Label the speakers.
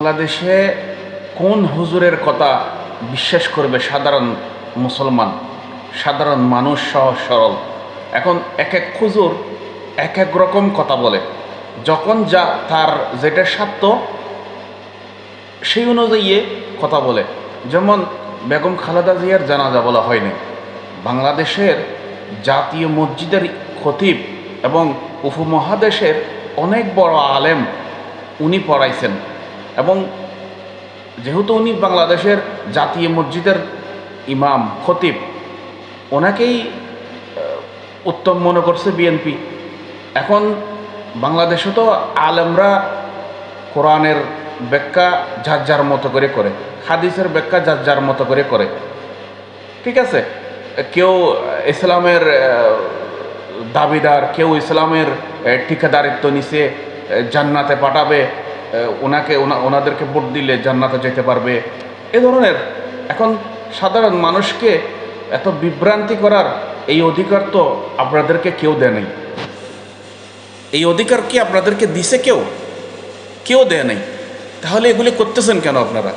Speaker 1: বাংলাদেশে কোন হুজুরের কথা বিশ্বাস করবে সাধারণ মুসলমান, সাধারণ মানুষ, সহজ সরল? এখন এক এক হুজুর এক এক রকম কথা বলে, যখন যা তার যেটা সাধ্য সেই অনুযায়ী কথা বলে। যেমন বেগম খালেদা জিয়ার জানাজা বলা হয়নি, বাংলাদেশের জাতীয় মসজিদের খতিব এবং উপমহাদেশের অনেক বড় আলেম উনি পড়াইছেন, এবং যেহেতু উনি বাংলাদেশের জাতীয় মসজিদের ইমাম খতিব, ওনাকেই উত্তম মনে করছে বিএনপি। এখন বাংলাদেশে তো আলেমরা কোরআনের ব্যাখ্যা যার যার মতো করে করে, হাদিসের ব্যাখ্যা যার যার মতো করে করে, ঠিক আছে। কেউ ইসলামের দাবিদার, কেউ ইসলামের ঠিকাদারিত্ব নিছে, জান্নাতে পাঠাবে, ওনাদেরকে ভোট দিলে জান্নাতে যেতে পারবে, এ ধরনের। এখন সাধারণ মানুষকে এত বিভ্রান্তি করার এই অধিকার তো আপনাদেরকে কেউ দেয় নাই। এই অধিকার কি আপনাদেরকে দিছে? কেউ দেয় নাই। তাহলে এগুলি করতেছেন কেন আপনারা?